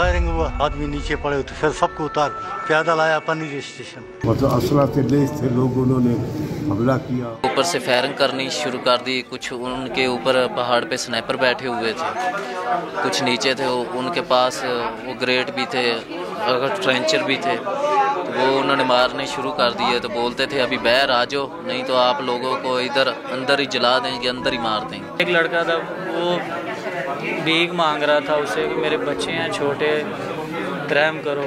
Firing हुआ, आदमी नीचे पड़े तो फिर सबको उतार प्यादा लाया पन्नी स्टेशन। मतलब असला से लेस थे लोग, उन्होंने हमला किया। ऊपर से फायरिंग करनी शुरू कर दी। कुछ उनके ऊपर पहाड़ पे स्नाइपर बैठे हुए थे, कुछ नीचे थे, उनके पास वो ग्रेट भी थे, अगर ट्रेंचर भी थे, तो वो उन्होंने मारने शुरू कर दिए। तो बोलते थे अभी बाहर आ जाओ, नहीं तो आप लोगों को इधर अंदर ही जला देंगे, अंदर ही मार देंगे। एक लड़का था, वो भीख मांग रहा था उससे कि मेरे बच्चे हैं छोटे, रहम करो।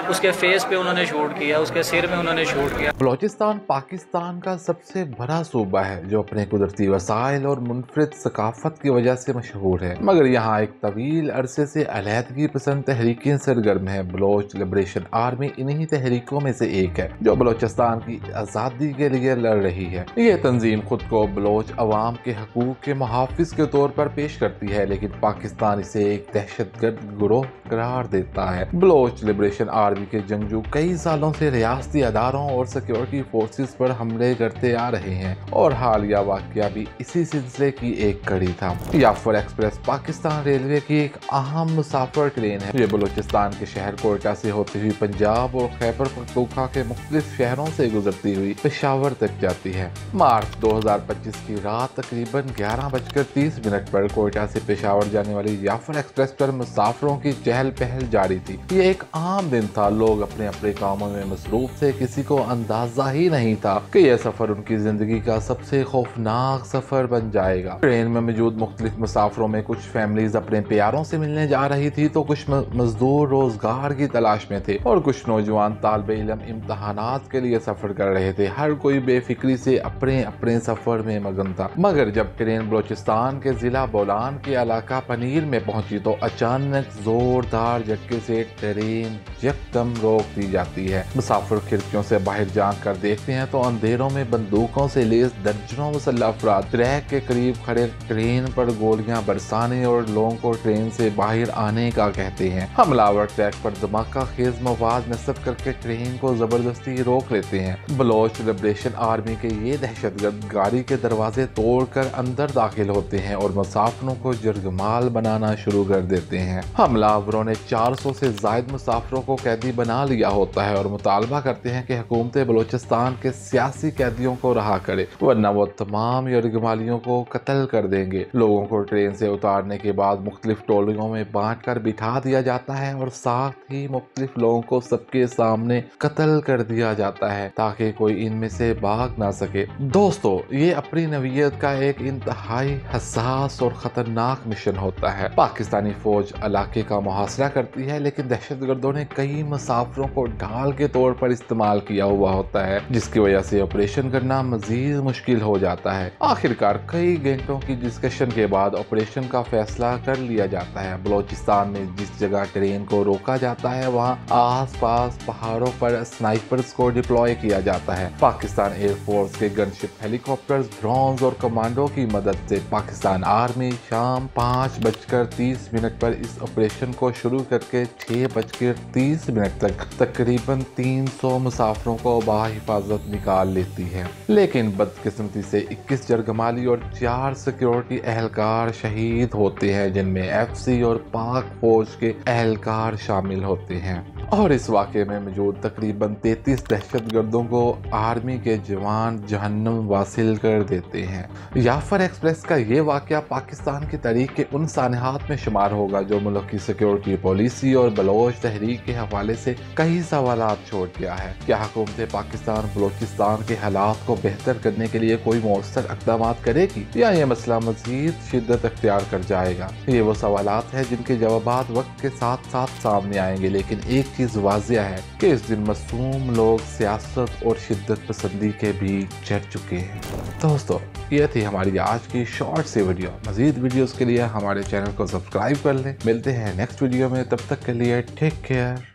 उसके फेस पे उन्होंने शूट किया, उसके सिर में उन्होंने शूट किया। बलोचिस्तान पाकिस्तान का सबसे बड़ा सूबा है जो अपने कुदरती वसाइल और मुनफरिद सकाफत की वजह से मशहूर है, मगर यहाँ एक तवील अरसे से अलहदगी पसंद तहरीकें सरगर्म है। बलोच लिबरेशन आर्मी इन्हीं तहरीकों में से एक है जो बलोचिस्तान की आज़ादी के लिए लड़ रही है। ये तंजीम खुद को बलोच अवाम के हकूक के मुहाफिज के तौर पर पेश करती है, लेकिन पाकिस्तान इसे एक दहशतगर्द गिरोह करार देता है। बलोच लिबरेशन आर्मी के जंगजू कई सालों से रियासती अदारों और सिक्योरिटी फोर्सेस पर हमले करते आ रहे हैं और हालिया वाकया भी इसी सिलसिले की एक कड़ी था। याफर एक्सप्रेस पाकिस्तान रेलवे की एक अहम मुसाफिर ट्रेन है। ये बलूचिस्तान के शहर कोयटा से होती हुई पंजाब और खैबर पख्तूनख्वा के मुख्तलिफ शहरों से गुजरती हुई पेशावर तक जाती है। मार्च 2025 की रात तकरीबन 11:30 पर कोयटा से पेशावर जाने वाली याफर एक्सप्रेस पर मुसाफिरों की चहल पहल जारी थी। ये एक आम दिन था, लोग अपने अपने कामों में मसरूफ थे, किसी को अंदाजा ही नहीं था कि यह सफर उनकी जिंदगी का सबसे खौफनाक सफर बन जाएगा। ट्रेन में मौजूद मुख्तलिफ मुसाफिरों में कुछ फैमिलीज अपने प्यारों से मिलने जा रही थी, तो कुछ मजदूर रोजगार की तलाश में थे और कुछ नौजवान तालिब इल्म इम्तहानात के लिए सफर कर रहे थे। हर कोई बेफिक्री से अपने अपने सफर में मगन था। मगर जब ट्रेन बलोचिस्तान के जिला बोलान के इलाका पनीर में पहुंची तो अचानक जोरदार झटके से ट्रेन यकदम रोक दी जाती है। मुसाफिर खिड़कियों से बाहर झांक कर देखते हैं तो अंधेरों में बंदूकों से लैस दर्जनों मुसल्लह अफराद ट्रैक के करीब खड़े ट्रेन पर गोलियां बरसाने और लोगों को ट्रेन से बाहर आने का कहते हैं। हमलावर ट्रैक पर धमाका खेज मवाद नस्ब करके ट्रेन को जबरदस्ती रोक लेते हैं। बलोच लिबरेशन आर्मी के ये दहशतगर्द गाड़ी के दरवाजे तोड़कर अंदर दाखिल होते हैं और मुसाफिरों को जरगमाल बनाना शुरू कर देते हैं। हमलावरों ने 400 से जायद मुसाफिरों को कैदी बना लिया होता है और मुतालबा करते हैं कि हुकूमत बलोचिस्तान के सियासी कैदियों को रहा करे, वरना वो तमाम यरगमालियों को कत्ल कर देंगे। लोगों को ट्रेन से उतारने के बाद मुख्तलिफ टोलियों में बांट कर बिठा दिया जाता है और साथ ही मुख्तलिफ लोगों को सबके सामने कत्ल कर दिया जाता है ताकि कोई इनमें से भाग ना सके। दोस्तों, ये अपनी नवीयत का एक इंतहाई हसास और खतरनाक मिशन होता है। पाकिस्तानी फौज इलाके का मुहासरा करती है, लेकिन दहशतगर्दों ने कई मुसाफिरों को ढाल के तौर पर इस्तेमाल किया हुआ होता है, जिसकी वजह से ऑपरेशन करना मजीद मुश्किल हो जाता है। आखिरकार कई घंटों की डिस्कशन के बाद ऑपरेशन का फैसला कर लिया जाता है। बलोचिस्तान में जिस जगह ट्रेन को रोका जाता है वहाँ आसपास पहाड़ों पर स्नाइपर्स को डिप्लॉय किया जाता है। पाकिस्तान एयरफोर्स के गनशिप, हेलीकॉप्टर्स, ड्रोन्स और कमांडो की मदद से पाकिस्तान आर्मी शाम 5:30 पर इस ऑपरेशन को शुरू करके 6:30 तक तकरीबन 300 मुसाफिरों को बाहिफाजत निकाल लेती है। लेकिन बदकिस्मती से 21 जरगमाली और 4 सिक्योरिटी एहलकार शहीद होते हैं, जिनमें एफसी और पाक फौज के एहलकार शामिल होते हैं। और इस वाक़े में मौजूद तकरीबन 33 दहशतगर्दों को आर्मी के जवान जहन्नम वासिल कर देते हैं। याफर एक्सप्रेस का ये वाक़या पाकिस्तान की तारीख के उन सानहात में शुमार होगा जो मुल्क की सिक्योरिटी पॉलिसी और बलोच तहरीक के हवाले से कई सवालात छोड़ गया है। क्या हुकूमत पाकिस्तान बलोचिस्तान के हालात को बेहतर करने के लिए कोई मौसर इक़दाम करेगी या ये मसला मजीद शिद्दत अख्तियार कर जाएगा? ये वो सवालात हैं जिनके जवाबात वक्त के साथ साथ सामने आएंगे, लेकिन एक चीज़ वाज़िया है कि इस दिन मासूम लोग सियासत और शिद्दत पसंदी के बीच चढ़ चुके हैं। दोस्तों, ये थी हमारी आज की शॉर्ट सी वीडियो। मजीद वीडियोस के लिए हमारे चैनल को सब्सक्राइब कर लें। मिलते हैं नेक्स्ट वीडियो में, तब तक के लिए टेक केयर।